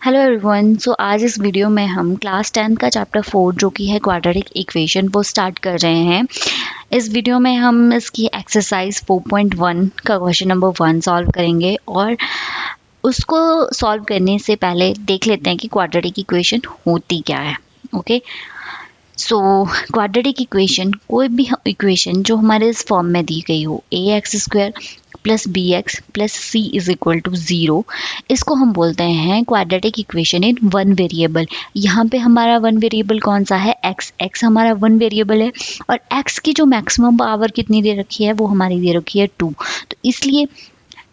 Hello everyone. सो आज इस video में हम क्लास 10 का चैप्टर 4 जो कि है क्वाड्रेटिक इक्वेशन वो स्टार्ट कर रहे हैं। इस वीडियो में हम इसकी एक्सरसाइज 4.1 का क्वेश्चन नंबर 1 सॉल्व करेंगे और उसको सॉल्व करने से पहले देख लेते हैं कि क्वाड्रेटिक इक्वेशन होती क्या है। ओके, सो क्वाड्रेटिक इक्वेशन कोई भी इक्वेशन जो हमारे इस फॉर्म में दी गई हो, a x square plus B x plus C is equal to 0, इसको हम बोलते हैं quadratic equation in one variable. यहाँ पे हमारा वन वेरिएबल कौन सा है? एक्स। एक्स हमारा वन वेरिएबल है और एक्स की जो मैक्सिमम पावर कितनी दे रखी है वो हमारी दे रखी है 2। तो इसलिए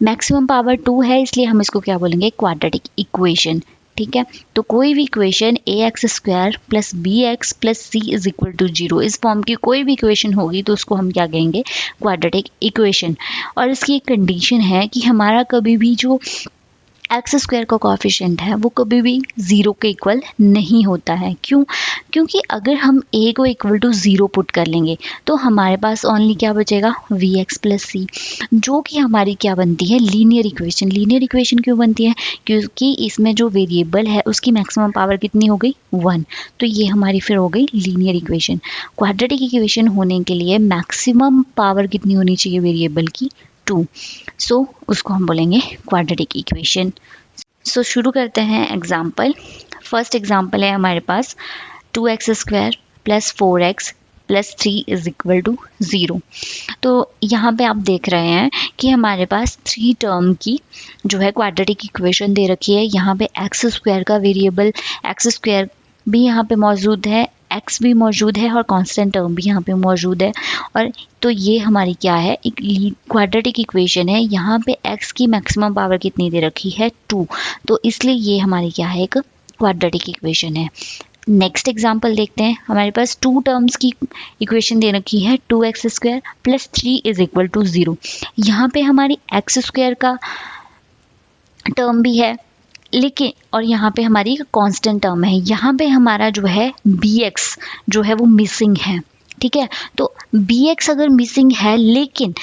मैक्सिमम पावर 2 है, इसलिए हम इसको क्या बोलेंगे? Quadratic equation. ठीक है, तो कोई भी equation A x square plus B x plus C is equal to 0, इस फॉर्म की कोई भी इक्वेशन होगी तो उसको हम क्या कहेंगे? Quadratic equation. और इसकी एक कंडीशन है कि हमारा कभी भी जो एक्स स्क्वायर का कोएफिशिएंट है वो कभी भी 0 के इक्वल नहीं होता है। क्यों? क्योंकि अगर हम a को इक्वल टू 0 पुट कर लेंगे तो हमारे पास ओनली क्या बचेगा? वी एक्स प्लस सी, जो कि हमारी क्या बनती है? Linear equation. लीनियर इक्वेशन क्यों बनती है? क्योंकि इसमें जो वेरिएबल है उसकी मैक्सिमम पावर कितनी हो गई? 1। तो ये हमारी फिर हो गई लीनियर इक्वेशन। क्वाड्रेटिक इक्वेशन होने के लिए मैक्सिमम पावर कितनी होनी चाहिए वेरिएबल की? 2। सो उसको हम बोलेंगे क्वाड्रेटिक इक्वेशन। सो शुरू करते हैं एग्जाम्पल। फर्स्ट एग्जाम्पल है हमारे पास 2x square plus 4x plus 3 is equal to 0। तो यहाँ पे आप देख रहे हैं कि हमारे पास 3 टर्म की जो है क्वाड्रेटिक इक्वेशन दे रखी है। यहाँ पे एक्स स्क्वायर का वेरिएबल एक्स स्क्वायर भी यहाँ पे मौजूद है, एक्स भी मौजूद है और कांस्टेंट टर्म भी यहाँ पे मौजूद है। और तो ये हमारी क्या है? एक क्वाड्रेटिक इक्वेशन है। यहाँ पे एक्स की मैक्सिमम पावर कितनी दे रखी है? 2। तो इसलिए ये हमारी क्या है? एक क्वाड्रेटिक इक्वेशन है। नेक्स्ट एग्जाम्पल देखते हैं। हमारे पास 2 टर्म्स की इक्वेशन दे रखी है 2x square plus 3 is equal to 0। यहाँ पे हमारी एक्स स्क्वायर का टर्म भी है लेकिन और यहाँ पे हमारी कांस्टेंट टर्म है। यहाँ पे हमारा जो है bx जो है वो मिसिंग है। ठीक है, तो bx अगर मिसिंग है लेकिन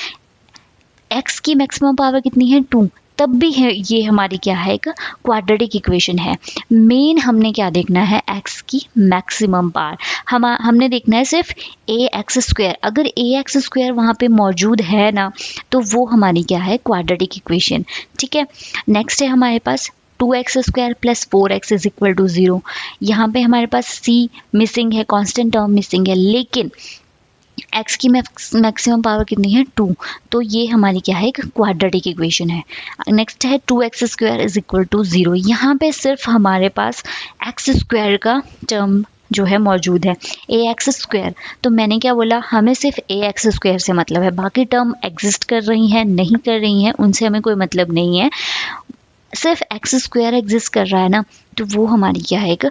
x की मैक्सिमम पावर कितनी है? 2, तब भी है ये हमारी क्या है? एक क्वाड्रेटिक इक्वेशन है। मेन हमने क्या देखना है? x की मैक्सिमम पावर। हमने देखना है सिर्फ ए एक्स स्क्वायर। अगर ए एक्स स्क्वायर वहाँ पे मौजूद है ना तो वो हमारी क्या है? Quadratic equation. ठीक है, नेक्स्ट है हमारे पास 2x square plus 4x is equal to 0। यहाँ पे हमारे पास c मिसिंग है, कांस्टेंट टर्म मिसिंग है, लेकिन x की मैक्सिमम पावर कितनी है? 2। तो ये हमारी क्या है? एक क्वाड्रेटिक इक्वेशन है। नेक्स्ट है 2x square is equal to 0। यहाँ पे सिर्फ हमारे पास x स्क्वायर का टर्म जो है मौजूद है, ए एक्स स्क्वायर। तो मैंने क्या बोला? हमें सिर्फ ए एक्स स्क्वायर से मतलब है, बाकी टर्म एग्जिस्ट कर रही हैं नहीं कर रही हैं उनसे हमें कोई मतलब नहीं है। सिर्फ एक्स स्क्वायर एग्जिस्ट कर रहा है ना, तो वो हमारी क्या है? एक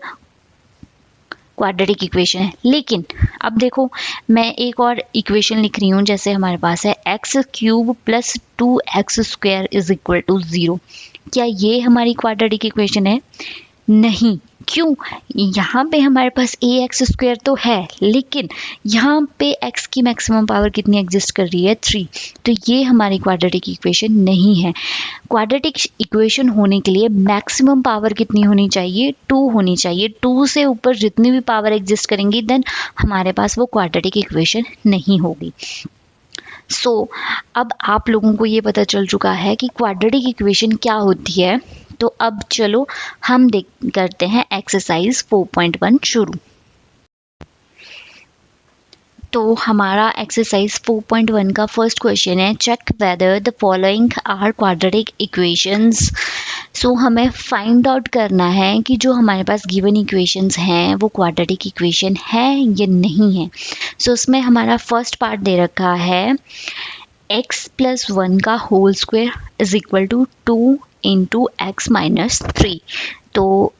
क्वाड्रेटिक इक्वेशन है। लेकिन अब देखो, मैं एक और इक्वेशन लिख रही हूँ। जैसे हमारे पास है x cube plus 2x square is equal to 0। क्या ये हमारी क्वाड्रेटिक इक्वेशन है? नहीं। क्यों? यहाँ पे हमारे पास ए एक्स स्क्वायर तो है लेकिन यहाँ पे x की मैक्सिमम पावर कितनी एग्जिस्ट कर रही है? 3। तो ये हमारी क्वाड्रेटिक इक्वेशन नहीं है। क्वाड्रेटिक इक्वेशन होने के लिए मैक्सिमम पावर कितनी होनी चाहिए? 2 होनी चाहिए। 2 से ऊपर जितनी भी पावर एग्जिस्ट करेंगी देन हमारे पास वो क्वाड्रेटिक इक्वेशन नहीं होगी। सो अब आप लोगों को ये पता चल चुका है कि क्वाड्रेटिक इक्वेशन क्या होती है। तो अब चलो हम करते हैं एक्सरसाइज 4.1 शुरू। तो हमारा एक्सरसाइज 4.1 का फर्स्ट क्वेश्चन है, check whether the following are quadratic equations. So हमें फाइंड आउट करना है कि जो हमारे पास गिवन इक्वेशंस हैं वो क्वाड्रेटिक इक्वेशन है या नहीं है। सो उसमें हमारा फर्स्ट पार्ट दे रखा है x प्लस 1 का whole square is equal to 2 into x minus 3। तो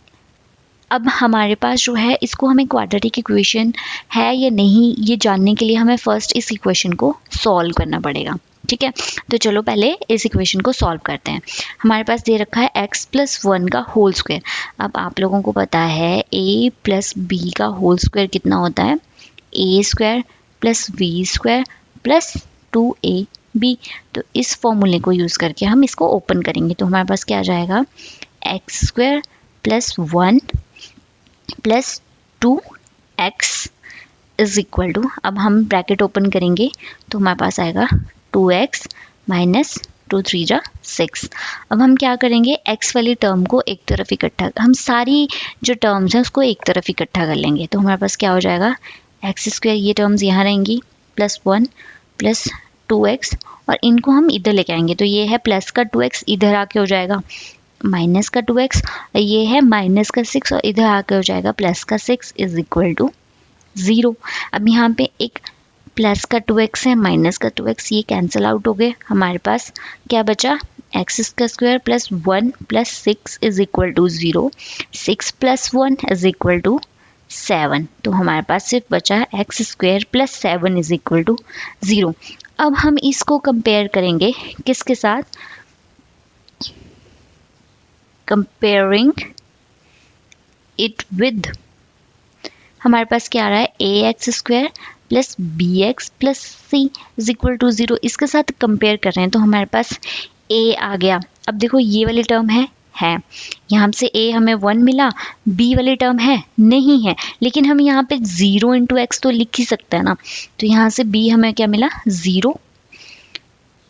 अब हमारे पास जो है इसको हमें क्वाड्रेटिक इक्वेशन है या नहीं ये जानने के लिए हमें फर्स्ट इस इक्वेशन को सॉल्व करना पड़ेगा। ठीक है, तो चलो पहले इस इक्वेशन को सॉल्व करते हैं। हमारे पास दे रखा है x प्लस 1 का होल स्क्वायर। अब आप लोगों को पता है a प्लस b का होल स्क्वायर कितना होता है? a square plus b square plus 2ab। तो इस फॉर्मूले को यूज़ करके हम इसको ओपन करेंगे तो हमारे पास क्या आ जाएगा? X square plus 1 plus 2x is equal to, अब हम ब्रैकेट ओपन करेंगे तो हमारे पास आएगा 2x माइनस 2 3 जा 6। अब हम क्या करेंगे, x वाली टर्म को एक तरफ इकट्ठा, हम सारी जो टर्म्स हैं उसको एक तरफ इकट्ठा कर लेंगे। तो हमारे पास क्या हो जाएगा, एक्स स्क्वायर, ये टर्म्स यहाँ रहेंगी, प्लस 1 प्लस 2x, और इनको हम इधर लेके आएंगे तो ये है प्लस का 2x, इधर आके हो जाएगा माइनस का 2x, और ये है माइनस का 6 और इधर आके हो जाएगा प्लस का 6 इज इक्वल टू 0। अब यहाँ पे एक प्लस का 2x है, माइनस का 2x, ये कैंसिल आउट हो गए। हमारे पास क्या बचा, एक्स का square plus 1 plus 6 is equal to 0, 6 plus 1 is equal to 7। तो हमारे पास सिर्फ बचा x square plus 7 is equal to 0। अब हम इसको कंपेयर करेंगे किसके साथ, कंपेयरिंग इट विद, हमारे पास क्या आ रहा है, a x square plus B x plus C is equal to 0। इसके साथ कंपेयर कर रहे हैं तो हमारे पास ए आ गया। अब देखो ये वाली टर्म है यहाँ से ए हमें 1 मिला, बी वाली टर्म है नहीं है, लेकिन हम यहाँ पे 0 इंटू एक्स तो लिख ही सकते हैं ना। तो यहाँ से बी हमें क्या मिला, 0,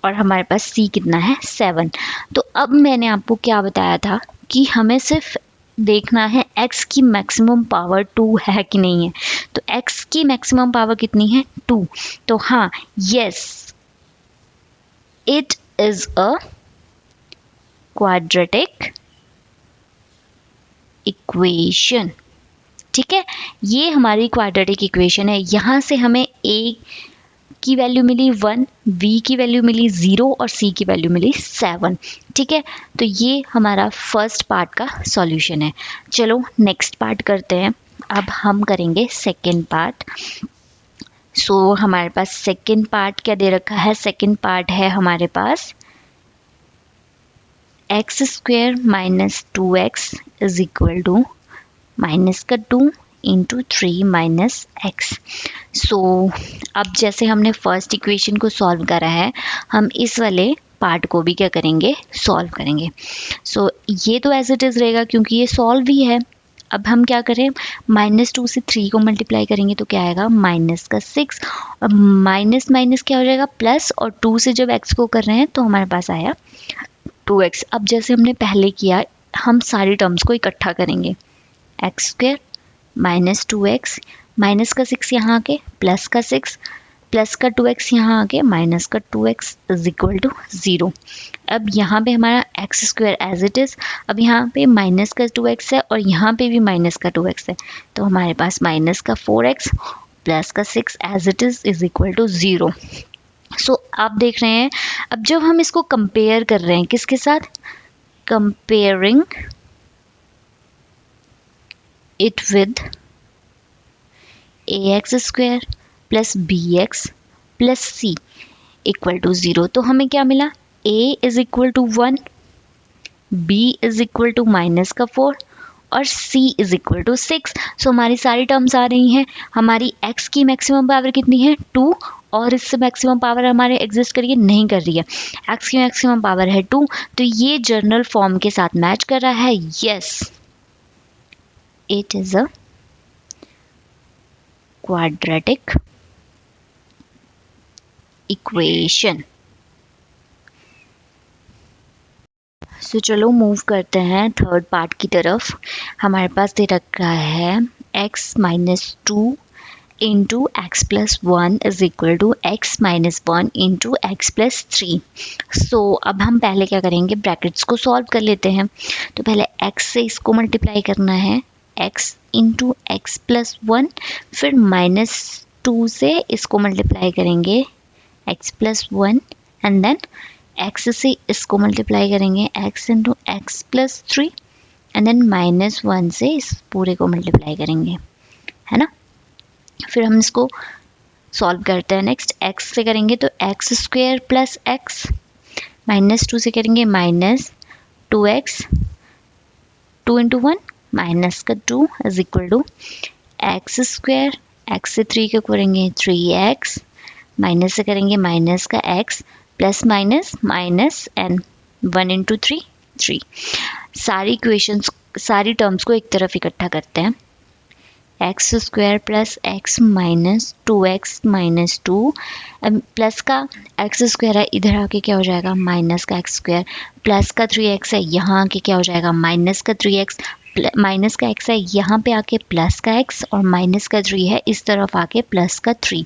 और हमारे पास सी कितना है, 7। तो अब मैंने आपको क्या बताया था कि हमें सिर्फ देखना है x की मैक्सिमम पावर 2 है कि नहीं है। तो x की मैक्सिमम पावर कितनी है, 2। तो हाँ, yes, it is a quadratic equation. ठीक है, ये हमारी क्वाड्रेटिक इक्वेशन है। यहाँ से हमें a की वैल्यू मिली 1, v की वैल्यू मिली 0 और c की वैल्यू मिली 7। ठीक है, तो ये हमारा फर्स्ट पार्ट का सॉल्यूशन है। चलो नेक्स्ट पार्ट करते हैं। अब हम करेंगे सेकंड पार्ट। सो हमारे पास सेकंड पार्ट क्या दे रखा है, सेकंड पार्ट है हमारे पास x square minus 2x is equal to minus का 2 इंटू 3 माइनस एक्स। सो अब जैसे हमने फर्स्ट इक्वेशन को सॉल्व करा है, हम इस वाले पार्ट को भी क्या करेंगे, सॉल्व करेंगे। सो ये तो एज इट इज़ रहेगा क्योंकि ये सॉल्व ही है। अब हम क्या करें, -2 से 3 को मल्टीप्लाई करेंगे तो क्या आएगा, माइनस का 6, और माइनस माइनस क्या हो जाएगा, प्लस, और 2 से जब x को कर रहे हैं तो हमारे पास आया 2x। अब जैसे हमने पहले किया, हम सारी टर्म्स को इकट्ठा करेंगे, x square minus 2x, minus का 6 यहाँ आके प्लस का 6, प्लस का 2x यहाँ आके माइनस का 2x इज इक्वल टू 0। अब यहाँ पे हमारा x square as it is, अब यहाँ पे माइनस का 2x है और यहाँ पे भी माइनस का 2x है, तो हमारे पास माइनस का 4x प्लस का 6 as it is equal to 0। So आप देख रहे हैं, अब जब हम इसको कंपेयर कर रहे हैं किसके साथ, comparing it with a x square plus B x plus c equal to 0। तो हमें क्या मिला, a is equal to 1, b is equal to minus का 4 और c is equal to 6। So हमारी सारी टर्म्स आ रही हैं। हमारी x की मैक्सिमम पावर कितनी है, 2, और इससे मैक्सिमम पावर हमारे एग्जिस्ट करिए नहीं कर रही है, x की मैक्सिमम पावर है 2, तो ये जर्नल फॉर्म के साथ मैच कर रहा है। Yes, it is a quadratic equation. So चलो मूव करते हैं थर्ड पार्ट की तरफ। हमारे पास दे रखा है x minus 2 into x plus 1 is equal to x minus 1 into x plus 3। So अब हम पहले क्या करेंगे, ब्रैकेट्स को सॉल्व कर लेते हैं। तो पहले x से इसको मल्टीप्लाई करना है, x इंटू एक्स प्लस 1, फिर -2 से इसको मल्टीप्लाई करेंगे x plus 1, and then x से इसको मल्टीप्लाई करेंगे x into x plus 3, and then -1 से इस पूरे को मल्टीप्लाई करेंगे, है ना। फिर हम इसको सॉल्व करते हैं। नेक्स्ट x से करेंगे तो एक्स स्क्वायर प्लस एक्स, -2 से करेंगे -2x, 2 इंटू 1 माइनस का 2 is equal to x square, x से 3 का करेंगे 3x, माइनस से करेंगे माइनस का x, plus minus minus, and 1 into 3 3। सारी इक्वेशंस सारी टर्म्स को एक तरफ इकट्ठा करते हैं। X square plus x minus 2x minus 2, plus का एक्स स्क्वायर है, इधर आके क्या हो जाएगा माइनस का एक्स स्क्वायर, प्लस का 3x है, यहाँ आके क्या हो जाएगा माइनस का 3x, माइनस का x है, यहाँ पे आके प्लस का x, और माइनस का 3 है, इस तरफ आके प्लस का 3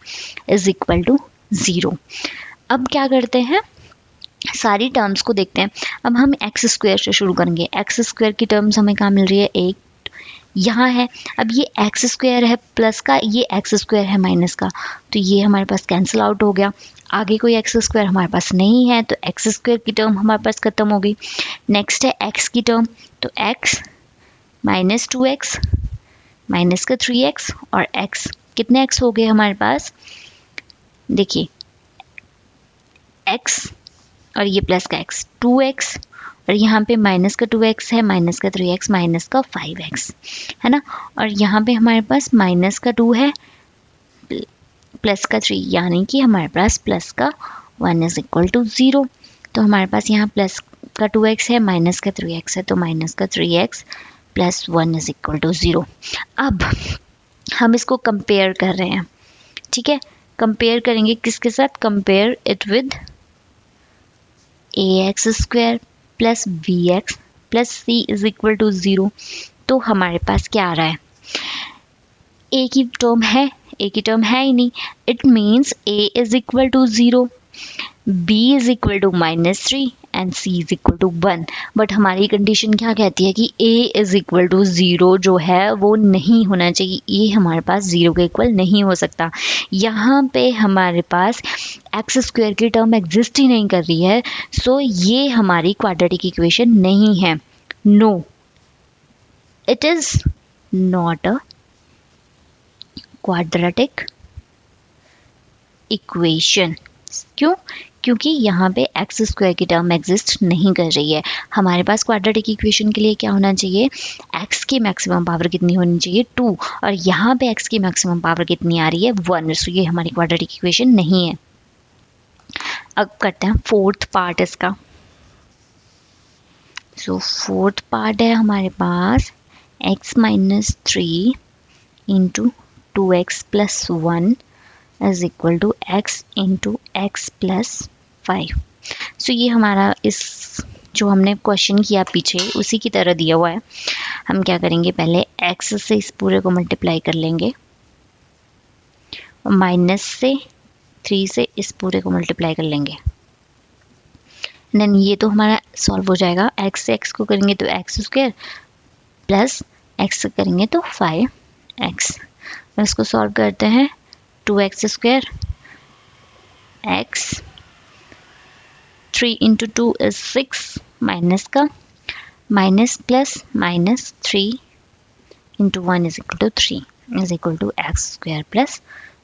इज इक्वल टू 0। अब क्या करते हैं, सारी टर्म्स को देखते हैं। अब हम एक्स स्क्वायर से शुरू करेंगे। एक्स स्क्वायर की टर्म्स हमें कहाँ मिल रही है, एक यहाँ है। अब ये एक्स स्क्वायर है प्लस का, ये एक्स स्क्वायर है माइनस का, तो ये हमारे पास कैंसिल आउट हो गया। आगे कोई एक्स स्क्वायर हमारे पास नहीं है, तो एक्स स्क्वायर की टर्म हमारे पास खत्म हो गई। नेक्स्ट है एक्स की टर्म, तो एक्स माइनस 2x माइनस का 3x और x, कितने x हो गए हमारे पास, देखिए x और ये प्लस का x 2x, और यहाँ पे माइनस का 2x है, माइनस का 3x, माइनस का 5x है ना, और यहाँ पे हमारे पास माइनस का 2 है, प्लस का 3, यानी कि हमारे पास प्लस का 1 इज इक्वल टू 0। तो हमारे पास यहाँ प्लस का 2x है, माइनस का 3x है, तो माइनस का 3x plus 1 is equal to 0। अब हम इसको कंपेयर कर रहे हैं, ठीक है, कंपेयर करेंगे किसके साथ, compare it with ax square plus bx plus c is equal to 0। तो हमारे पास क्या आ रहा है, a की टर्म है, a की टर्म है ही नहीं, it means a is equal to 0, b is equal to -3 and c is equal to 1। But हमारी कंडीशन क्या कहती है कि a इज इक्वल टू 0 जो है वो नहीं होना चाहिए, ये हमारे पास 0 के इक्वल नहीं हो सकता। यहाँ पे हमारे पास एक्स स्क्वायर की टर्म एग्जिस्ट ही नहीं कर रही है, सो ये हमारी क्वाड्रेटिक इक्वेशन नहीं है। No, it is not a quadratic equation. क्यों, क्योंकि यहाँ पे एक्स स्क्वायर की टर्म एग्जिस्ट नहीं कर रही है। हमारे पास क्वाड्रेटिक इक्वेशन के लिए क्या होना चाहिए, एक्स की मैक्सिमम पावर कितनी होनी चाहिए 2, और यहाँ पे एक्स की मैक्सिमम पावर कितनी आ रही है 1, सो ये हमारी क्वाड्रेटिक इक्वेशन नहीं है। अब करते हैं फोर्थ पार्ट इसका। सो फोर्थ पार्ट है हमारे पास x minus 3 into 2x plus 1 is equal to x into x plus 5। So ये हमारा इस जो हमने क्वेश्चन किया पीछे उसी की तरह दिया हुआ है। हम क्या करेंगे, पहले x से इस पूरे को मल्टीप्लाई कर लेंगे, और माइनस से 3 से इस पूरे को मल्टीप्लाई कर लेंगे, देन ये तो हमारा सॉल्व हो जाएगा। x से x को करेंगे तो एक्स स्क्वायर प्लस x से करेंगे तो 5x। इसको सॉल्व करते हैं, 2x square x 3 into 2 is 6, minus का minus plus minus 3 into 1 is equal to 3 is equal to x square plus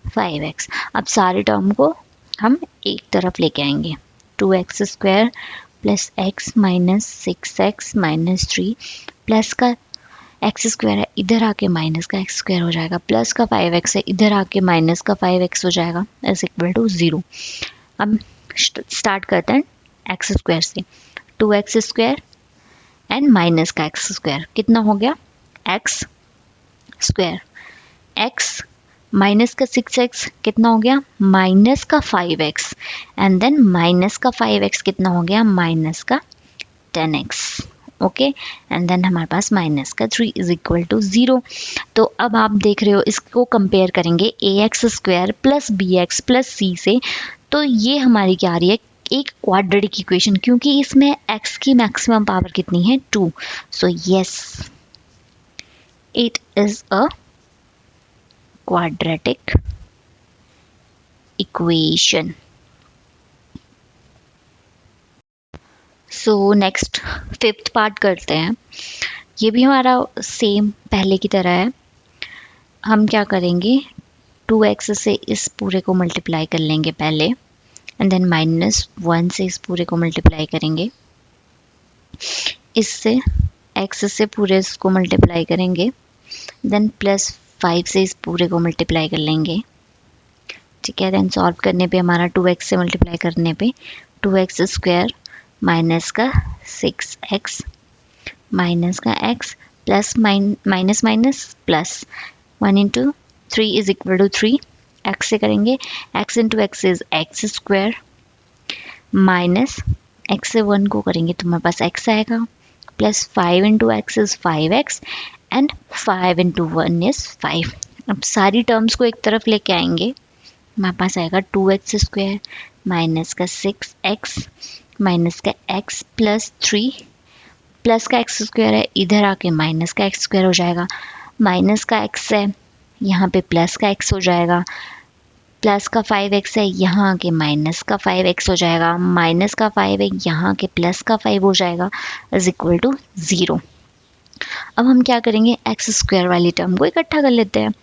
5x। अब सारे टर्म को हम एक तरफ लेके आएंगे, 2x square plus x minus 6x minus 3, plus का एक्स स्क्वायर है, इधर आके माइनस का एक्स स्क्वायर हो जाएगा, प्लस का 5x है, इधर आके माइनस का 5x हो जाएगा, इज इक्वल टू 0। अब स्टार्ट करते हैं एक्स स्क्वायर से, 2x स्क्वायर एंड माइनस का एक्स स्क्वायर कितना हो गया एक्स स्क्वायर, x माइनस का 6x कितना हो गया माइनस का 5x, एंड देन माइनस का 5x कितना हो गया माइनस का 10x, ओके, एंड देन हमारे पास माइनस का 3 इज इक्वल टू 0। तो अब आप देख रहे हो इसको कंपेयर करेंगे ax square plus bx plus c से, तो ये हमारी क्या आ रही है एक क्वाड्रेटिक इक्वेशन, क्योंकि इसमें x की मैक्सिमम पावर कितनी है 2, so yes it is a quadratic equation. So next fifth part करते हैं, ये भी हमारा सेम पहले की तरह है। हम क्या करेंगे, 2x से इस पूरे को मल्टीप्लाई कर लेंगे पहले, एंड देन -1 से इस पूरे को मल्टीप्लाई करेंगे, इससे x से पूरे इसको मल्टीप्लाई करेंगे, देन +5 से इस पूरे को मल्टीप्लाई कर लेंगे, ठीक है, देन सॉल्व करने पे हमारा 2x से मल्टीप्लाई करने पे 2x स्क्वायर माइनस का 6x माइनस का x plus minus minus plus 1 into 3 is equal to 3, x से करेंगे, x into x is x square minus x से 1 को करेंगे तो हमारे पास एक्स आएगा, plus 5 into x is 5x and 5 into 1 is 5। अब सारी टर्म्स को एक तरफ लेके आएंगे, हमारे पास आएगा 2x स्क्वायर माइनस का 6x माइनस का x प्लस 3, प्लस का x स्क्वायर है इधर आके माइनस का x स्क्वायर हो जाएगा, माइनस का x है यहाँ पे प्लस का x हो जाएगा, प्लस का 5x है यहाँ आके माइनस का 5x हो जाएगा, माइनस का 5 है यहाँ के प्लस का 5 हो जाएगा, इज इक्वल टू 0। अब हम क्या करेंगे, एक्स स्क्वायर वाली टर्म को इकट्ठा कर लेते हैं,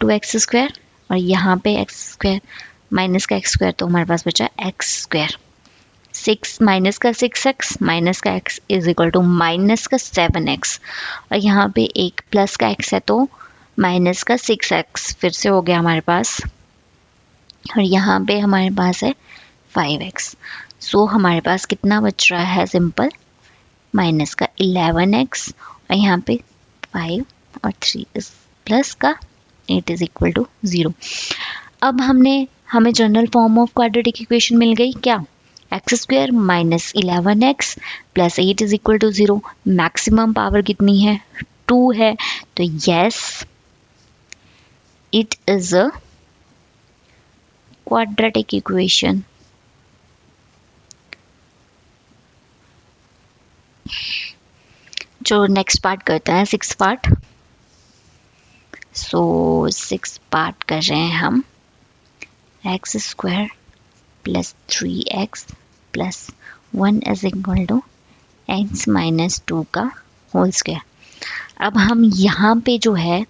2x स्क्वायर और यहाँ पे x स्क्वायर माइनस का x स्क्वायर, तो हमारे पास बचा x स्क्वायर, 6 माइनस का 6x माइनस का x is equal to minus का 7x, और यहाँ पे एक प्लस का x है तो माइनस का 6x फिर से हो गया हमारे पास, और यहाँ पे हमारे पास है 5x। सो हमारे पास कितना बच रहा है, सिंपल माइनस का 11x और यहाँ पे 5 और 3 इस प्लस का 8 इज इक्वल टू 0। अब हमें general form of quadratic equation मिल गई क्या, x square minus 11x plus 8 is equal to 0। Maximum power कितनी है, 2 है, तो yes it is a quadratic equation. जो नेक्स्ट पार्ट करते हैं 6 पार्ट, सो 6 पार्ट कर रहे हैं हम, x square plus 3x plus 1 is equal to x minus 2 का होल स्क्वायर। अब हम यहाँ पे जो है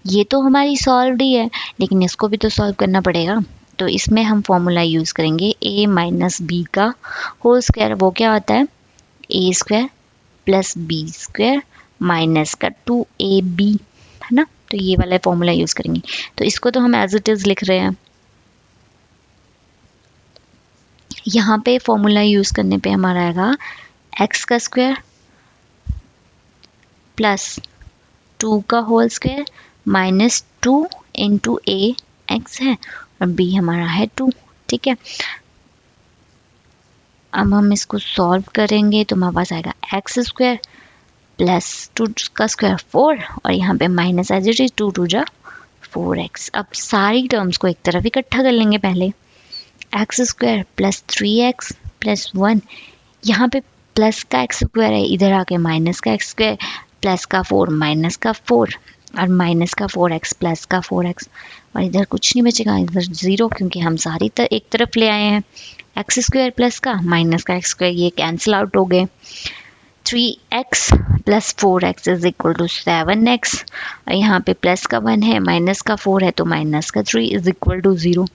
ये तो हमारी सॉल्व ही है, लेकिन इसको भी तो सॉल्व करना पड़ेगा, तो इसमें हम फॉर्मूला यूज़ करेंगे a माइनस बी का होल स्क्वायर। वो क्या होता है, a square plus b square minus का 2ab, है ना, तो ये वाला फॉर्मूला यूज़ करेंगे। तो इसको तो हम एज इट इज़ लिख रहे हैं, यहाँ पे फॉर्मूला यूज़ करने पे हमारा आएगा x का स्क्वायर प्लस 2 का होल स्क्वायर माइनस 2 इंटू ए एक्स है और b हमारा है 2, ठीक है। अब हम इसको सॉल्व करेंगे तो हमारे पास आएगा एक्स स्क्वायर प्लस 2 का स्क्वायर 4 और यहाँ पे माइनस एज इट इज 2 2 जा 4x। अब सारी टर्म्स को एक तरफ इकट्ठा कर लेंगे पहले, x square plus 3x plus 1, यहाँ पे प्लस का एक्स स्क्वायर है इधर आके माइनस का एक्स स्क्वायर, प्लस का 4 माइनस का 4 और माइनस का 4x प्लस का 4x, और इधर कुछ नहीं बचेगा, इधर 0 क्योंकि हम सारी एक तरफ ले आए हैं। एक्स स्क्वायर प्लस का माइनस का एक्स स्क्वायर ये कैंसिल आउट हो गए, 3x plus 4x is equal to 7x और यहाँ पे प्लस का 1 है माइनस का 4 है तो माइनस का 3 इज इक्वल टू 0।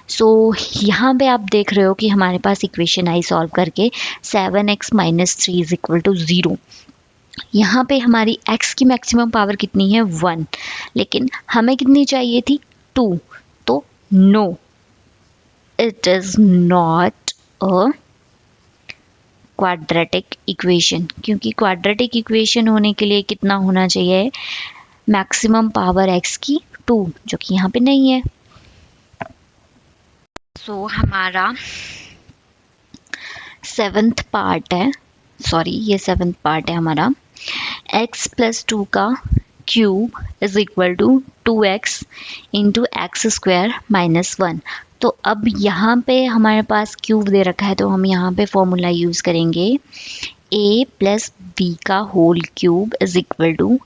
सो यहाँ पे आप देख रहे हो कि हमारे पास इक्वेशन आई सॉल्व करके 7x minus 3 is equal to 0। यहाँ पे हमारी x की मैक्सिमम पावर कितनी है 1, लेकिन हमें कितनी चाहिए थी 2, तो no it is not a quadratic equation, क्योंकि क्वाड्रेटिक इक्वेशन होने के लिए कितना होना चाहिए, मैक्सिमम पावर x की 2, जो कि यहाँ पे नहीं है। सो हमारा 7th पार्ट है, सॉरी ये 7th पार्ट है हमारा, x प्लस 2 का cube is equal to 2x into x square minus 1। तो अब यहाँ पे हमारे पास क्यूब दे रखा है तो हम यहाँ पे फॉर्मूला यूज़ करेंगे, a प्लस बी का whole cube is equal to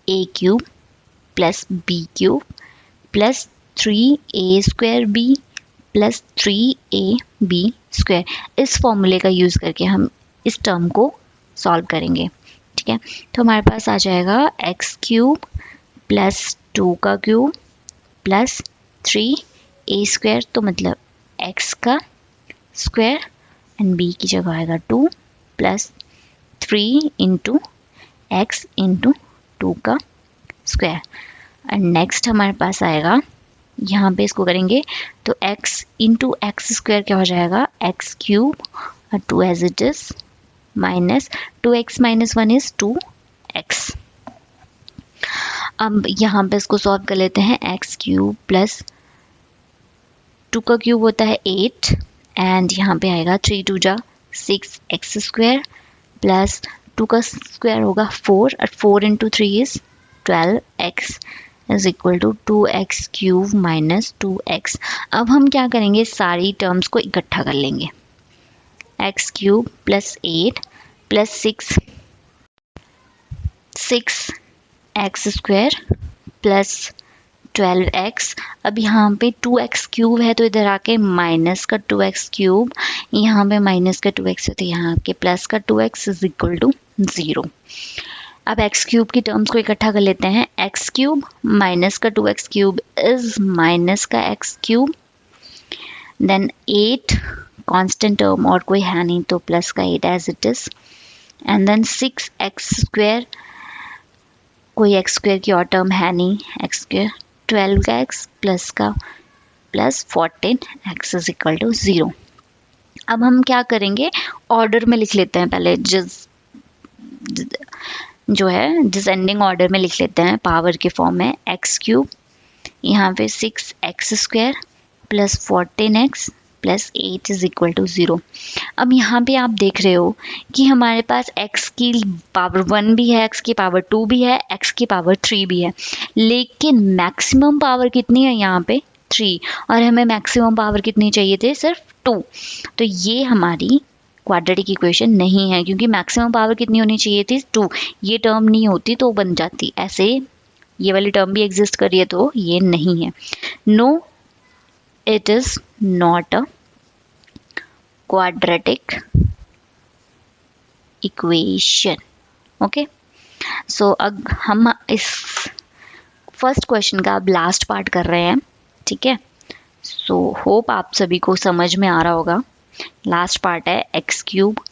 a cube plus b cube plus 3a square b plus 3ab square. इस फॉर्मूले का यूज़ करके हम इस टर्म को सॉल्व करेंगे, ठीक है। तो हमारे पास आ जाएगा x क्यूब प्लस 2 का क्यूब प्लस 3a स्क्वायर, तो मतलब x का स्क्वायर एंड b की जगह आएगा 2 प्लस 3 इंटू एक्स इंटू 2 का स्क्वायर। एंड नेक्स्ट हमारे पास आएगा, यहाँ पे इसको करेंगे तो x इंटू एक्स स्क्वायर क्या हो जाएगा, x क्यूब और 2 as it is minus 2x minus 1 is 2x। अब यहाँ पे इसको सॉल्व कर लेते हैं। एक्स क्यूब प्लस 2 का क्यूब होता है 8 एंड यहाँ पे आएगा 3 2 जा 6 एक्स स्क्वायर प्लस 2 का स्क्वायर होगा 4 और 4 into 3 is 12 x is equal to 2x cube minus 2x। अब हम क्या करेंगे, सारी टर्म्स को इकट्ठा कर लेंगे। X cube plus 8 plus 6 x square plus 12x। अब यहाँ पे 2x क्यूब है तो इधर आके माइनस का 2x क्यूब, यहाँ पे माइनस का 2x है तो यहाँ के प्लस का 2x इज इक्वल टू 0। अब x क्यूब की टर्म्स को इकट्ठा कर लेते हैं। x क्यूब माइनस का 2x क्यूब इज माइनस का x cube, then 8 constant term और कोई है नहीं तो प्लस का 8 as it is, and then 6x square, कोई x स्क्वायर की और टर्म है नहीं, x स्क्वायर 12 का x प्लस का plus 14x is equal to 0। अब हम क्या करेंगे, ऑर्डर में लिख लेते हैं पहले, डिसेंडिंग ऑर्डर में लिख लेते हैं पावर के फॉर्म में। एक्स क्यूब यहाँ पे 6x square plus 14x plus 8 is equal to 0। अब यहाँ पे आप देख रहे हो कि हमारे पास x की पावर 1 भी है, x की पावर 2 भी है, x की पावर 3 भी है, लेकिन मैक्सिमम पावर कितनी है यहाँ पे 3, और हमें मैक्सिमम पावर कितनी चाहिए थे, सिर्फ 2। तो ये हमारी क्वाड्रेटिक इक्वेशन नहीं है, क्योंकि मैक्सिमम पावर कितनी होनी चाहिए थी 2। ये टर्म नहीं होती तो बन जाती, ऐसे ये वाली टर्म भी एग्जिस्ट कर रही है तो ये नहीं है। No, it is not a quadratic equation. Okay, so अब हम इस फर्स्ट क्वेश्चन का अब लास्ट पार्ट कर रहे हैं, ठीक है। सो होप आप सभी को समझ में आ रहा होगा। लास्ट पार्ट है x cube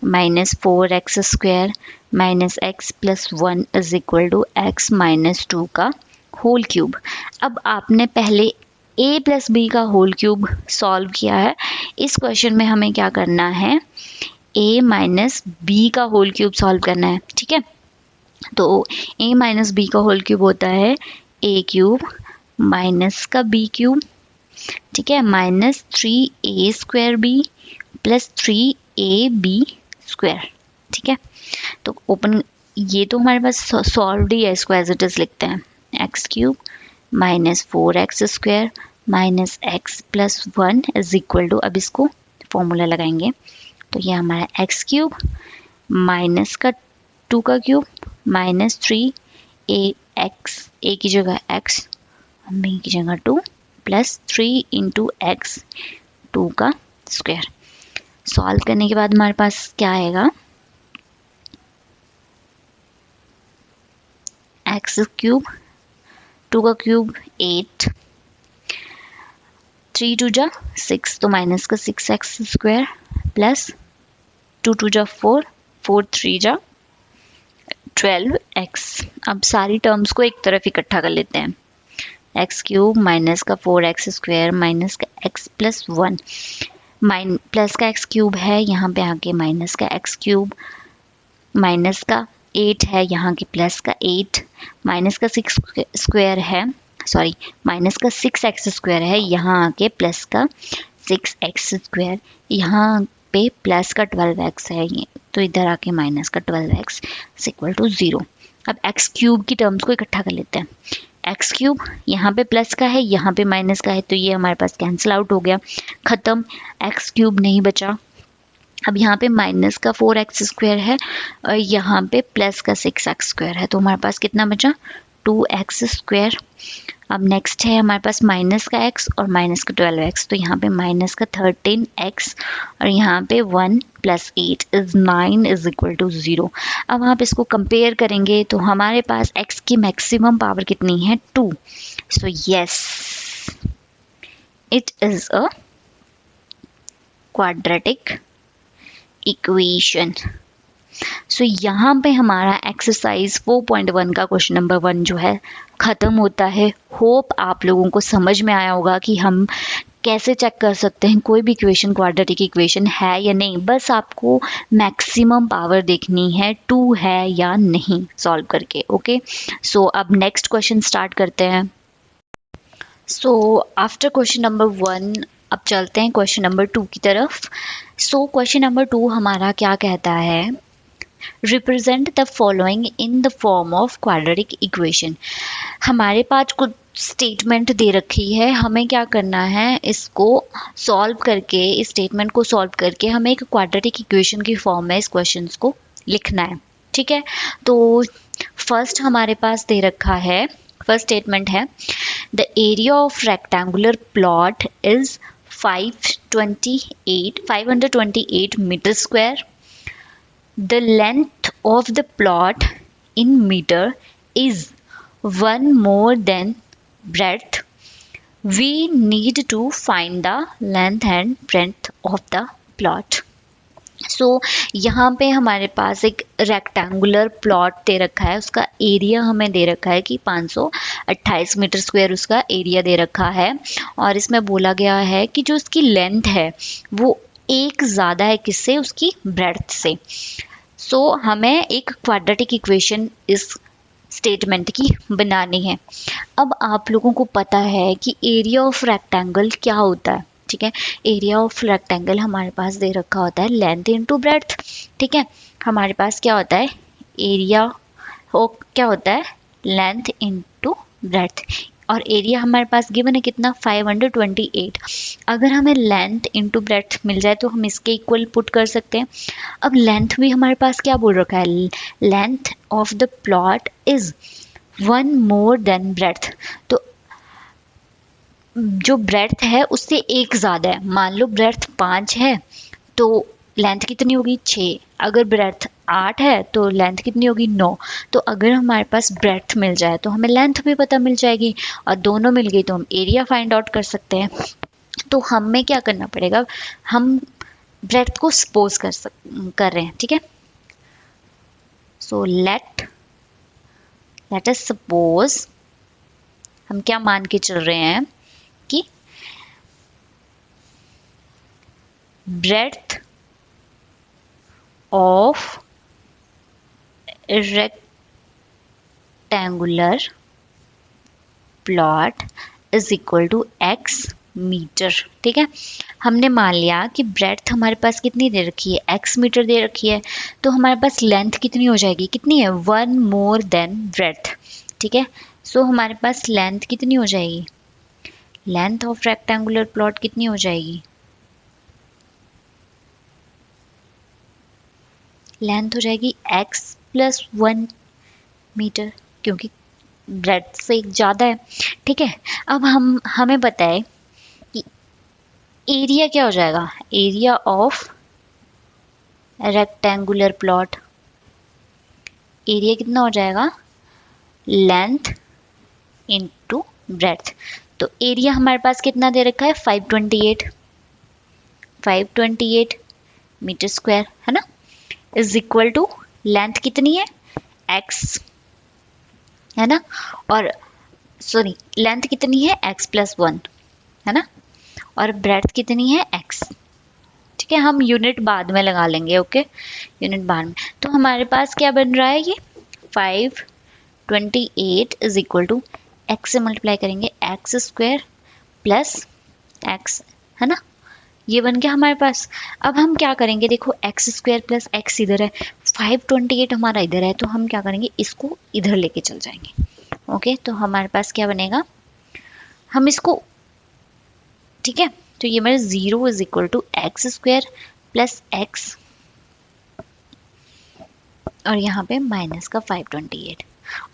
minus 4x square minus x plus 1 is equal to x minus 2 का होल क्यूब। अब आपने पहले a प्लस बी का होल क्यूब सॉल्व किया है, इस क्वेश्चन में हमें क्या करना है, a माइनस बी का होल क्यूब सॉल्व करना है, ठीक है। तो a माइनस बी का होल क्यूब होता है a क्यूब माइनस का b क्यूब, ठीक है, minus 3a square b plus 3ab square, ठीक है। तो ओपन, ये तो हमारे पास सॉल्व ही है, इसको एज इट इज लिखते हैं। X cube minus 4x square minus x plus 1 is equal to, अब इसको फॉर्मूला लगाएंगे तो ये हमारा एक्स क्यूब माइनस का 2 का क्यूब माइनस 3ax, a की जगह x b की जगह 2 प्लस 3 इंटू एक्स 2 का स्क्वायर। सॉल्व करने के बाद हमारे पास क्या आएगा, एक्स क्यूब 2 का क्यूब 8, 3 2 जा 6 तो माइनस का 6x स्क्वायर प्लस 2 2 जा 4, 4 3 जा 12x। अब सारी टर्म्स को एक तरफ इकट्ठा कर लेते हैं। एक्स क्यूब माइनस का 4x स्क्वायर माइनस का x प्लस 1, प्लस का x क्यूब है यहाँ पे आके माइनस का x क्यूब, माइनस का 8 है यहाँ के प्लस का 8, माइनस का 6 स्क्वायर है, सॉरी माइनस का 6x स्क्वायर है यहाँ आके प्लस का 6x स्क्वायर, यहाँ पे प्लस का 12x है ये, तो इधर आके माइनस का 12x इक्वल टू 0। अब x क्यूब की टर्म्स को इकट्ठा कर लेते हैं। एक्स क्यूब यहाँ पे प्लस का है यहाँ पे माइनस का है तो ये हमारे पास कैंसिल आउट हो गया, ख़त्म, एक्स क्यूब नहीं बचा। अब यहाँ पे माइनस का 4x स्क्वायर है और यहाँ पे प्लस का 6x स्क्वायर है, तो हमारे पास कितना बचा 2x स्क्वायर। अब नेक्स्ट है हमारे पास माइनस का x और माइनस का 12x, तो यहाँ पे माइनस का 13x और यहाँ पे 1 plus 8 is 9 is equal to 0। अब आप इसको कंपेयर करेंगे तो हमारे पास x की मैक्सिमम पावर कितनी है 2, so yes it is a quadratic equation. So यहाँ पे हमारा एक्सरसाइज 4.1 का क्वेश्चन नंबर 1 जो है ख़त्म होता है। होप आप लोगों को समझ में आया होगा कि हम कैसे चेक कर सकते हैं कोई भी इक्वेशन क्वाड्रेटिक इक्वेशन है या नहीं, बस आपको मैक्सिमम पावर देखनी है 2 है या नहीं सॉल्व करके। ओके, सो अब नेक्स्ट क्वेश्चन स्टार्ट करते हैं। सो आफ्टर क्वेश्चन नंबर 1 अब चलते हैं क्वेश्चन नंबर 2 की तरफ। सो क्वेश्चन नंबर 2 हमारा क्या कहता है, represent the following in the form of quadratic equation. हमारे पास कुछ स्टेटमेंट दे रखी है, हमें क्या करना है, इसको सॉल्व करके, इस स्टेटमेंट को सॉल्व करके हमें एक क्वाड्रेटिक इक्वेशन की फॉर्म में इस क्वेश्चन को लिखना है। ठीक है, तो फर्स्ट हमारे पास दे रखा है, फर्स्ट स्टेटमेंट है the area of rectangular plot is 528 metre square. The length of the plot in meter is 1 more than breadth. We need to find the length and breadth of the plot. So यहाँ पे हमारे पास एक rectangular plot दे रखा है, उसका area हमें दे रखा है कि 528 मीटर स्क्वायर उसका एरिया दे रखा है, और इसमें बोला गया है कि जो उसकी लेंथ है वो एक ज़्यादा है किससे, उसकी ब्रेड्थ से। सो हमें एक क्वाड्रेटिक इक्वेशन इस स्टेटमेंट की बनानी है। अब आप लोगों को पता है कि एरिया ऑफ रेक्टेंगल क्या होता है। ठीक है, एरिया ऑफ रेक्टेंगल हमारे पास दे रखा होता है लेंथ इनटू ब्रेड्थ। ठीक है, हमारे पास क्या होता है, एरिया और क्या होता है, लेंथ इनटू ब्रेड्थ, और एरिया हमारे पास गिवन है कितना, 528। अगर हमें लेंथ इनटू ब्रेड्थ मिल जाए तो हम इसके इक्वल पुट कर सकते हैं। अब लेंथ भी हमारे पास क्या बोल रखा है, length of the plot is 1 more than breadth, तो जो ब्रेड्थ है उससे एक ज़्यादा है। मान लो ब्रेड्थ 5 है तो लेंथ कितनी होगी, 6। अगर ब्रेड्थ 8 है तो लेंथ कितनी होगी, 9। तो अगर हमारे पास ब्रेड्थ मिल जाए तो हमें लेंथ भी पता मिल जाएगी, और दोनों मिल गई तो हम एरिया फाइंड आउट कर सकते हैं। तो हमें क्या करना पड़ेगा, हम ब्रेड्थ को सपोज कर रहे हैं। ठीक है, सो लेट अस सपोज, हम क्या मान के चल रहे हैं कि breadth of rectangular plot is equal to x metre. ठीक है, हमने मान लिया कि ब्रेड्थ हमारे पास कितनी दे रखी है, x मीटर दे रखी है, तो हमारे पास लेंथ कितनी हो जाएगी, कितनी है, 1 मोर देन ब्रेड्थ। ठीक है, सो हमारे पास लेंथ कितनी हो जाएगी, लेंथ ऑफ रेक्टेंगुलर प्लॉट कितनी हो जाएगी, लेंथ हो जाएगी x प्लस 1 मीटर, क्योंकि ब्रेड्थ से एक ज़्यादा है। ठीक है, अब हमें पता है कि एरिया क्या हो जाएगा, area of rectangular plot, area कितना हो जाएगा, लेंथ इनटू ब्रेड्थ। तो एरिया हमारे पास कितना दे रखा है, 528 मीटर स्क्वायर है ना, इज इक्वल टू लेंथ कितनी है, x है ना, और सॉरी लेंथ कितनी है, x प्लस 1 है ना, और ब्रेड्थ कितनी है, x। ठीक है, हम यूनिट बाद में लगा लेंगे। ओके, यूनिट बाद में। तो हमारे पास क्या बन रहा है, ये 528 इज इक्वल टू x से मल्टीप्लाई करेंगे x स्क्वायर प्लस x है ना, ये बन गया हमारे पास। अब हम क्या करेंगे, देखो x स्क्वायर प्लस x इधर है, 528 हमारा इधर है, तो हम क्या करेंगे, इसको इधर लेके चल जाएंगे। ओके, तो हमारे पास क्या बनेगा, हम इसको, ठीक है, तो ये मेरा 0 is equal to x square plus x, और यहाँ पे माइनस का 528,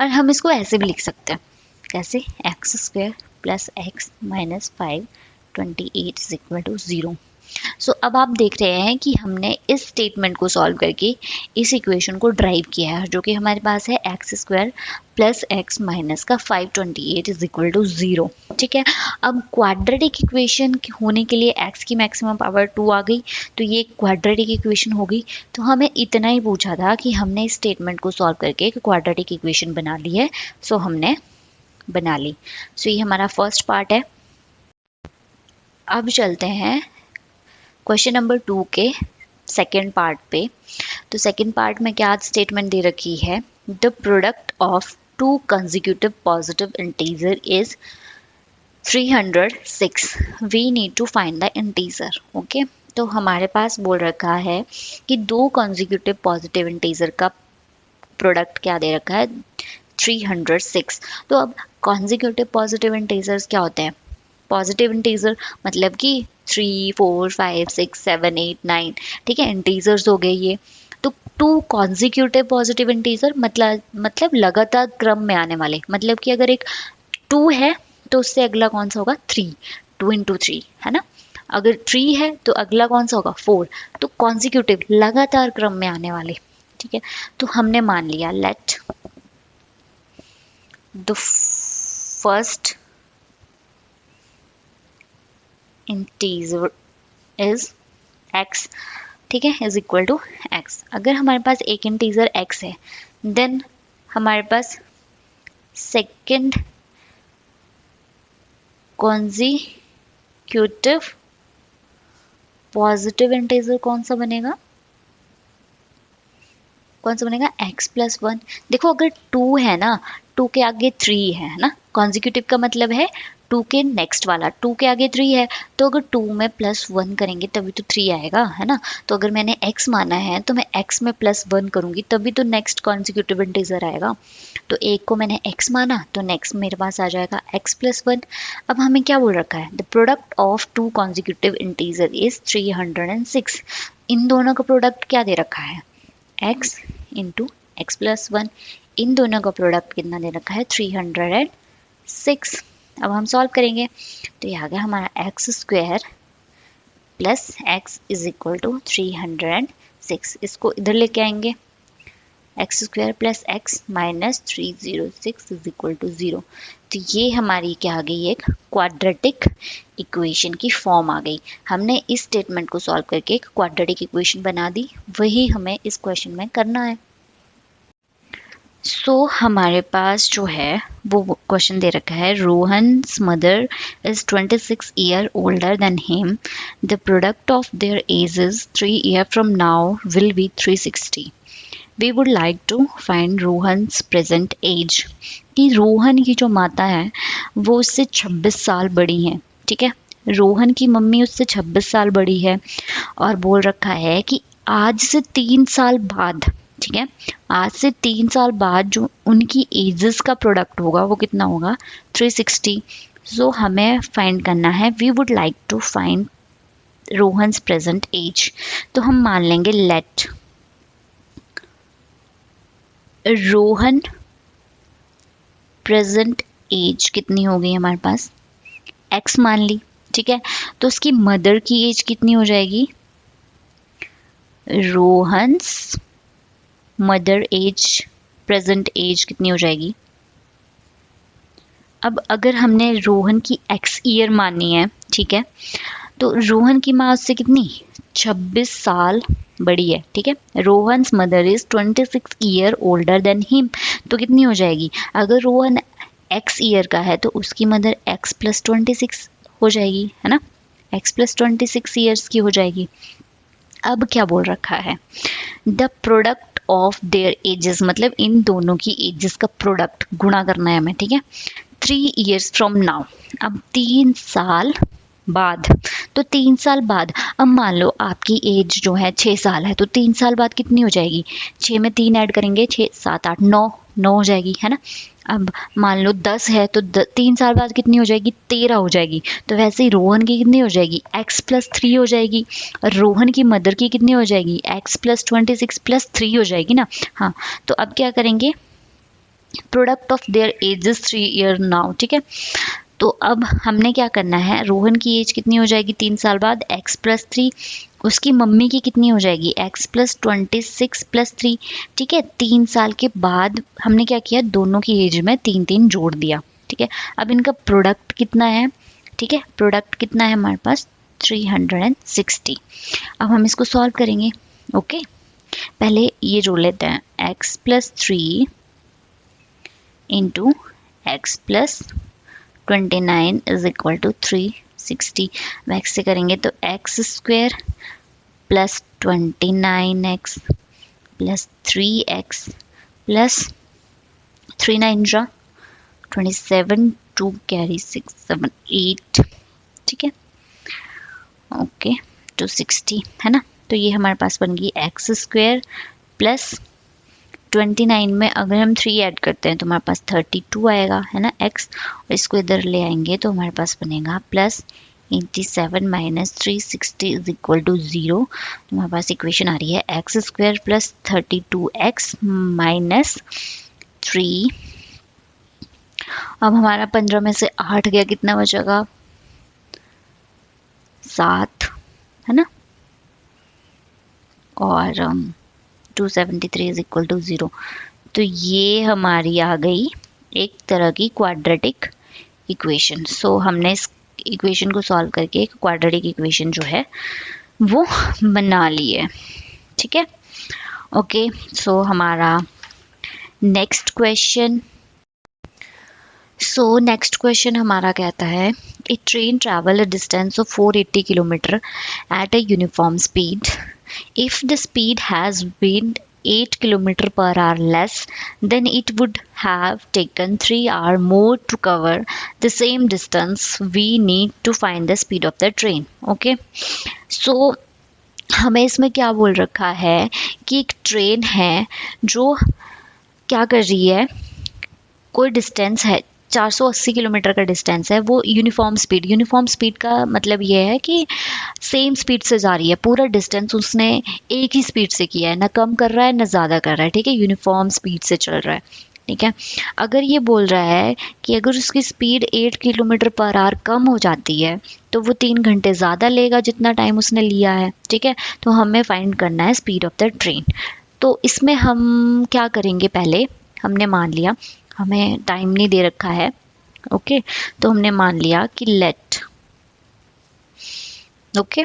और हम इसको ऐसे भी लिख सकते हैं, कैसे, x square plus x minus 528 is equal to 0। So अब आप देख रहे हैं कि हमने इस स्टेटमेंट को सॉल्व करके इस इक्वेशन को ड्राइव किया है, जो कि हमारे पास है x square plus x minus का 528 इज इक्वल टू 0। ठीक है, अब क्वाड्रेटिक इक्वेशन होने के लिए एक्स की मैक्सिमम पावर 2 आ गई, तो ये क्वाड्रेटिक इक्वेशन होगी। तो हमें इतना ही पूछा था कि हमने इस स्टेटमेंट को सॉल्व करके एक क्वाड्रेटिक इक्वेशन बना ली है, सो हमने बना ली। सो ये हमारा फर्स्ट पार्ट है। अब चलते हैं क्वेश्चन नंबर 2 के सेकेंड पार्ट पे। तो सेकेंड पार्ट में क्या स्टेटमेंट दे रखी है, the product of two consecutive positive integer is 306, we need to find the integer. Okay, तो हमारे पास बोल रखा है कि दो कंसेक्यूटिव पॉजिटिव इंटीजर का प्रोडक्ट क्या दे रखा है, 306। तो अब कंसेक्यूटिव पॉजिटिव इंटीजर्स क्या होते हैं, पॉजिटिव इंटीजर मतलब कि 3 4 5 6 7 8 9, ठीक है, इंटीजर्स हो गए ये। तो टू कॉन्जिक्यूटिव पॉजिटिव इंटीजर मतलब लगातार क्रम में आने वाले, मतलब कि अगर एक 2 है तो उससे अगला कौन सा होगा 3, 2 इंटू 3 है ना। अगर 3 है तो अगला कौन सा होगा 4। तो कॉन्जिक्यूटिव लगातार क्रम में आने वाले, ठीक है। तो हमने मान लिया let the first integer is x, ठीक है, इज इक्वल टू x। अगर हमारे पास एक इंटीजर x है, देन हमारे पास सेकेंड कॉन्जिक्यूटिव पॉजिटिव इंटीजर कौन सा बनेगा, x प्लस 1। देखो अगर 2 है ना, 2 के आगे 3 है ना, कॉन्जिक्यूटिव का मतलब है 2 के नेक्स्ट वाला, 2 के आगे 3 है, तो अगर 2 में प्लस 1 करेंगे तभी तो 3 आएगा, है ना। तो अगर मैंने x माना है तो मैं x में प्लस 1 करूंगी तभी तो नेक्स्ट कॉन्जिक्यूटिव इंटीजर आएगा। तो एक को मैंने x माना तो नेक्स्ट मेरे पास आ जाएगा x प्लस 1। अब हमें क्या बोल रखा है, the product of two consecutive integer is 306। इन दोनों का प्रोडक्ट क्या दे रखा है, x इंटू एक्स प्लस 1। इन दोनों का प्रोडक्ट कितना दे रखा है 306। अब हम सॉल्व करेंगे तो ये आ गया हमारा x square plus x is equal to 306। इसको इधर लेके आएंगे, x square plus x minus 306 is equal to 0। तो ये हमारी क्या आ गई, एक क्वाड्रेटिक इक्वेशन की फॉर्म आ गई। हमने इस स्टेटमेंट को सॉल्व करके एक क्वाड्रेटिक इक्वेशन बना दी, वही हमें इस क्वेश्चन में करना है। हमारे पास जो है वो क्वेश्चन दे रखा है, Rohan's mother is 26 year older than him, the product of their ages 3 year from now will be 360। We would like to find Rohan's present age. कि रोहन की जो माता है वो उससे 26 साल बड़ी हैं, ठीक है, रोहन की मम्मी उससे 26 साल बड़ी है, और बोल रखा है कि आज से 3 साल बाद, ठीक है, आज से 3 साल बाद जो उनकी एजेस का प्रोडक्ट होगा वो कितना होगा 360। सो हमें फाइंड करना है, we would like to find Rohan's present age. तो हम मान लेंगे लेट रोहन प्रेजेंट एज कितनी हो गई हमारे पास, x मान ली, ठीक है। तो उसकी मदर की एज कितनी हो जाएगी, Rohan's mother age present age कितनी हो जाएगी। अब अगर हमने रोहन की x ईयर मानी है, ठीक है, तो रोहन की माँ उससे कितनी 26 साल बड़ी है, ठीक है। Rohan's mother is 26 year older than him, तो कितनी हो जाएगी, अगर रोहन x ईयर का है तो उसकी मदर x प्लस 26 हो जाएगी, है ना, x प्लस 26 ईयर्स की हो जाएगी। अब क्या बोल रखा है, the product of their edges, मतलब इन दोनों की एजेस का प्रोडक्ट गुणा करना है हमें, ठीक है, 3 ईयर्स फ्रॉम नाउ। अब 3 साल बाद, तो 3 साल बाद, अब मान लो आपकी एज जो है 6 साल है, तो 3 साल बाद कितनी हो जाएगी, 6 में 3 ऐड करेंगे 6 7 8 9 9 हो जाएगी, है ना। अब मान लो 10 है तो 3 साल बाद कितनी हो जाएगी 13 हो जाएगी। तो वैसे ही रोहन की कितनी हो जाएगी x प्लस 3 हो जाएगी, और रोहन की मदर की कितनी हो जाएगी x प्लस 26 प्लस 3 हो जाएगी ना। हाँ, तो अब क्या करेंगे, product of their ages 3 year now, ठीक है। तो अब हमने क्या करना है, रोहन की एज कितनी हो जाएगी 3 साल बाद x प्लस 3, उसकी मम्मी की कितनी हो जाएगी x प्लस 26 प्लस 3, ठीक है। 3 साल के बाद हमने क्या किया, दोनों की एज में 3 3 जोड़ दिया, ठीक है। अब इनका प्रोडक्ट कितना है, ठीक है, प्रोडक्ट कितना है हमारे पास 360। अब हम इसको सॉल्व करेंगे, ओके। पहले ये जोड़ लेते हैं, x plus 3 into x plus 29 is equal to 360। 60 मैक्स से करेंगे तो x square plus 29x plus 3x plus 3 9 जा 27, 2 कैरी 6 7 8, ठीक है, ओके 260 है ना। तो ये हमारे पास बन गई एक्स स्क्वायर प्लस 29 में अगर हम 3 ऐड करते हैं तो हमारे पास 32 आएगा, है ना एक्स, और इसको इधर ले आएंगे तो हमारे पास बनेगा plus 87 minus 360 is equal to 0। तो हमारे पास इक्वेशन आ रही है x square plus 32x minus 3। अब हमारा 15 में से 8 गया, कितना बचेगा 7, है ना, और 273 इज इक्वल टू 0। तो ये हमारी आ गई एक तरह की क्वाड्रेटिक इक्वेशन। सो हमने इस इक्वेशन को सॉल्व करके एक क्वाड्रेटिक इक्वेशन जो है वो बना ली है, ठीक है, ओके। सो हमारा नेक्स्ट क्वेश्चन हमारा कहता है a train travel a distance of 480 kilometre at a uniform speed if the speed has been 8 km per hour less, then it would have taken 3 hours more to cover the same distance. We need to find the speed of the train. Okay, so हमें इसमें क्या बोल रखा है कि एक train है जो क्या कर रही है, कोई डिस्टेंस है 480 किलोमीटर का डिस्टेंस है, वो यूनिफॉर्म स्पीड का मतलब ये है कि सेम स्पीड से जा रही है, पूरा डिस्टेंस उसने एक ही स्पीड से किया है, ना कम कर रहा है ना ज़्यादा कर रहा है, ठीक है, यूनिफॉर्म स्पीड से चल रहा है, ठीक है। अगर ये बोल रहा है कि अगर उसकी स्पीड 8 किलोमीटर पर आवर कम हो जाती है तो वो 3 घंटे ज़्यादा लेगा जितना टाइम उसने लिया है, ठीक है। तो हमें फाइंड करना है स्पीड ऑफ द ट्रेन। तो इसमें हम क्या करेंगे, पहले हमने मान लिया, हमें टाइम नहीं दे रखा है, ओके, तो हमने मान लिया कि लेट, ओके,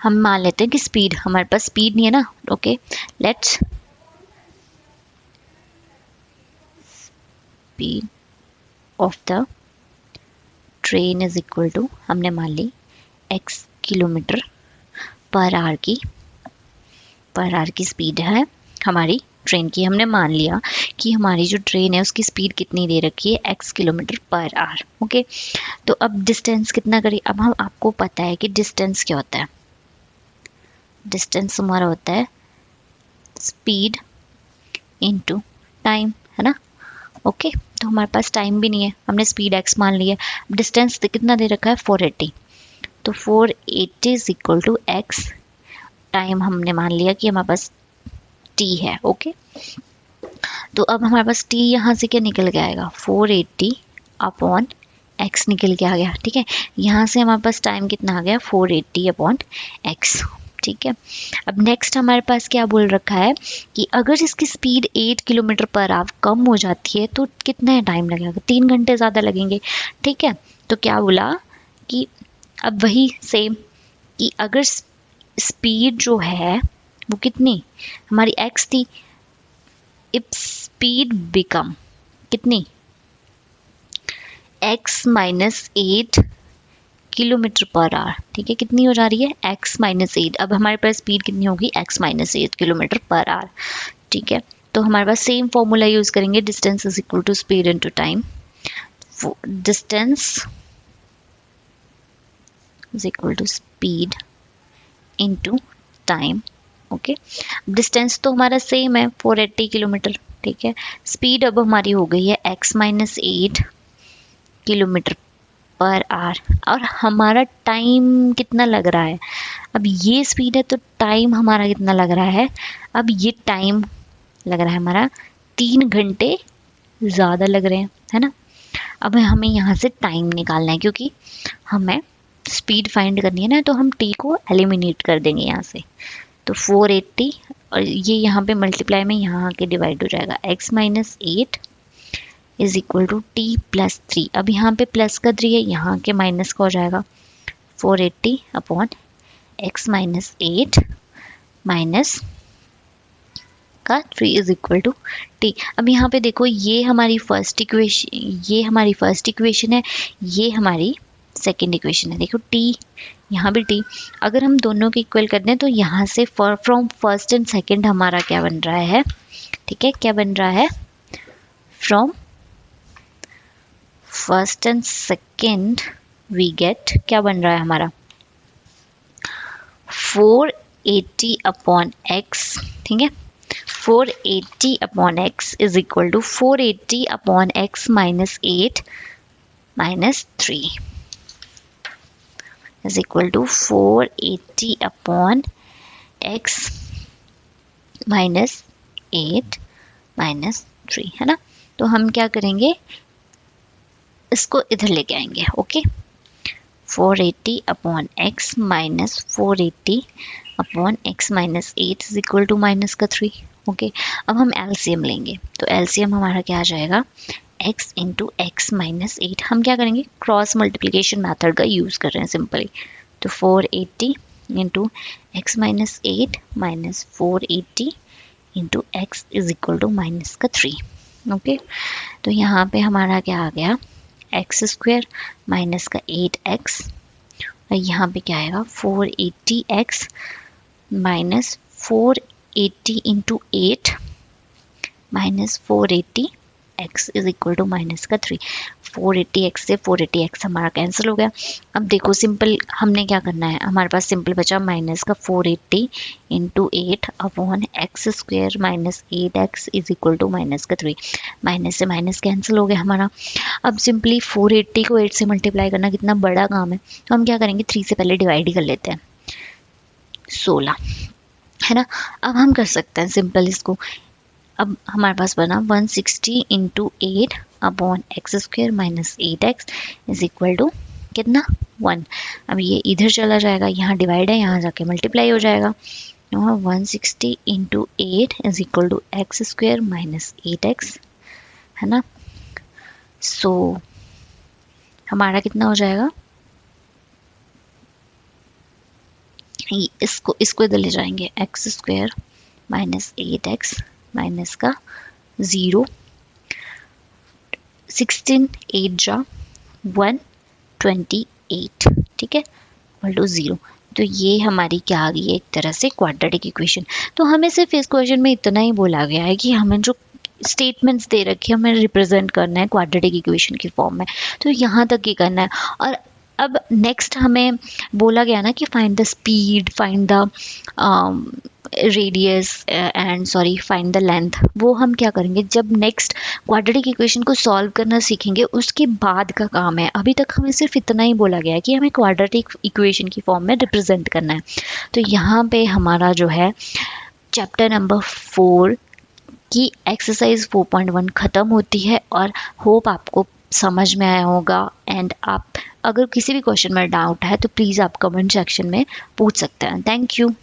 हम मान लेते हैं कि स्पीड, हमारे पास स्पीड नहीं है ना, okay, let's speed of the train is equal to, हमने मान ली x किलोमीटर पर आवर की स्पीड है हमारी ट्रेन की। हमने मान लिया कि हमारी जो ट्रेन है उसकी स्पीड कितनी दे रखी है, x kilometre per our, okay. तो अब डिस्टेंस कितना करें, अब हम, आपको पता है कि डिस्टेंस क्या होता है, डिस्टेंस हमारा होता है स्पीड इनटू टाइम, है ना, ओके। तो हमारे पास टाइम भी नहीं है, हमने स्पीड x मान ली है, डिस्टेंस कितना दे रखा है 480, तो 480 is equal to x, time हमने मान लिया कि हमारे पास t है, ओके। तो अब हमारे पास t यहाँ से क्या निकल के आएगा, 480 अपॉन x निकल के आ गया, ठीक है। यहाँ से हमारे पास टाइम कितना आ गया 480 अपॉन x, ठीक है। अब नेक्स्ट हमारे पास क्या बोल रखा है कि अगर इसकी स्पीड 8 किलोमीटर पर आवर कम हो जाती है तो कितना टाइम लगेगा, 3 घंटे ज़्यादा लगेंगे, ठीक है। तो क्या बोला कि अब वही सेम कि अगर स्पीड जो है वो कितनी हमारी x थी, इफ स्पीड बिकम कितनी x minus 8 kilometre per hour, ठीक है, कितनी हो जा रही है x माइनस 8, अब हमारे पास स्पीड कितनी होगी x minus 8 kilometre per hour, ठीक है। तो हमारे पास सेम फॉर्मूला यूज करेंगे, distance is equal to speed into time, distance is equal to speed into time, okay. Distance तो हमारा सेम है 480 किलोमीटर, ठीक है। स्पीड अब हमारी हो गई है x minus 8 kilometre per our, और हमारा टाइम कितना लग रहा है, अब ये स्पीड है तो टाइम हमारा कितना लग रहा है, अब ये टाइम लग रहा है हमारा 3 घंटे ज़्यादा लग रहे हैं, है ना। अब हमें यहाँ से टाइम निकालना है क्योंकि हमें स्पीड फाइंड करनी है ना, तो हम t को एलिमिनेट कर देंगे यहाँ से, तो 480 और ये यहाँ पे मल्टीप्लाई में यहाँ आके डिवाइड हो जाएगा, x minus 8 is equal to t plus 3, अब यहाँ पे प्लस का 3 है, यहाँ के माइनस का हो जाएगा 480 अपॉन x माइनस 8 माइनस का 3 इज इक्वल टू t। अब यहाँ पे देखो ये हमारी फर्स्ट इक्वेशन है, ये हमारी सेकेंड इक्वेशन है, देखो t, यहाँ भी t। अगर हम दोनों को इक्वल कर दें तो यहाँ से फ्रॉम फर्स्ट एंड सेकेंड हमारा क्या बन रहा है, ठीक है, क्या बन रहा है, from first and second we get, क्या बन रहा है हमारा 480 अपॉन x, ठीक है, 480 upon x is equal to 480 upon x minus 8 minus 3 is equal to 480 upon x minus 8 minus 3, है ना। तो हम क्या करेंगे, इसको इधर लेके आएंगे, okay. 480 upon x minus 480 upon x minus 8 is equal to minus का 3, ओके। अब हम एलसीएम लेंगे, तो एलसीएम हमारा क्या आ जाएगा, x इंटू एक्स माइनस 8। हम क्या करेंगे, क्रॉस मल्टीप्लिकेशन मेथड का यूज़ कर रहे हैं सिंपली। तो 480 into x minus 8 minus 480 into x is equal to minus का 3, ओके। तो यहाँ पे हमारा क्या आ गया, एक्स स्क्वायर माइनस का 8x, और यहाँ पे क्या आएगा 480x minus 480 into 8 minus 480x is equal to minus का 3। 480x से 480x हमारा कैंसिल हो गया। अब देखो सिंपल हमने क्या करना है, हमारे पास सिंपल बचा माइनस का 480 into 8 upon x square minus 8x is equal to minus का 3। माइनस से माइनस कैंसिल हो गया हमारा। अब सिंपली 480 को 8 से मल्टीप्लाई करना कितना बड़ा काम है, तो हम क्या करेंगे 3 से पहले डिवाइड ही कर लेते हैं, 16, है ना। अब हम कर सकते हैं सिंपल इसको। अब हमारे पास बना 160 into 8 upon x square minus 8x is equal to कितना 1। अब ये इधर चला जाएगा, यहाँ डिवाइड है, यहाँ जाके मल्टीप्लाई हो जाएगा। 160 into 8 is equal to x square minus 8x, है ना। सो हमारा कितना हो जाएगा, इसको इधर ले जाएंगे, x square minus 8x minus का 0, 16 8 जा 128, ठीक है, इक्वल टू 0। तो ये हमारी क्या आ गई है, एक तरह से क्वाड्रेटिक इक्वेशन। तो हमें सिर्फ इस क्वेश्चन में इतना ही बोला गया है कि हमें जो स्टेटमेंट्स दे रखी है हमें रिप्रेजेंट करना है क्वाड्रेटिक इक्वेशन की फॉर्म में, तो यहाँ तक ही करना है। और अब नेक्स्ट हमें बोला गया ना कि find the speed, find the radius and find the length. वो हम क्या करेंगे जब नेक्स्ट क्वाड्रेटिक इक्वेशन को सॉल्व करना सीखेंगे उसके बाद का काम है। अभी तक हमें सिर्फ इतना ही बोला गया है कि हमें क्वाड्रेटिक इक्वेशन की फॉर्म में रिप्रेजेंट करना है। तो यहाँ पे हमारा जो है चैप्टर नंबर 4 की एक्सरसाइज 4.1 ख़त्म होती है, और होप आपको समझ में आया होगा। एंड आप अगर किसी भी क्वेश्चन में डाउट है तो प्लीज़ आप कमेंट सेक्शन में पूछ सकते हैं। Thank you.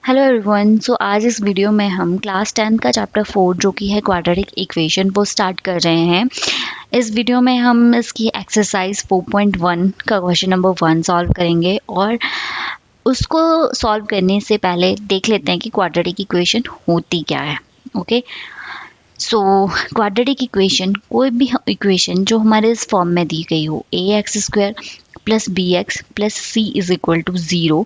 हेलो एवरीवन, सो आज इस वीडियो में हम क्लास 10 का चैप्टर 4 जो कि है क्वाड्रेटिक इक्वेशन वो स्टार्ट कर रहे हैं। इस वीडियो में हम इसकी एक्सरसाइज 4.1 का क्वेश्चन नंबर 1 सॉल्व करेंगे, और उसको सॉल्व करने से पहले देख लेते हैं कि क्वाड्रेटिक इक्वेशन होती क्या है। ओके, सो क्वाड्रेटिक इक्वेशन कोई भी इक्वेशन जो हमारे इस फॉर्म में दी गई हो, ax² + bx + c = 0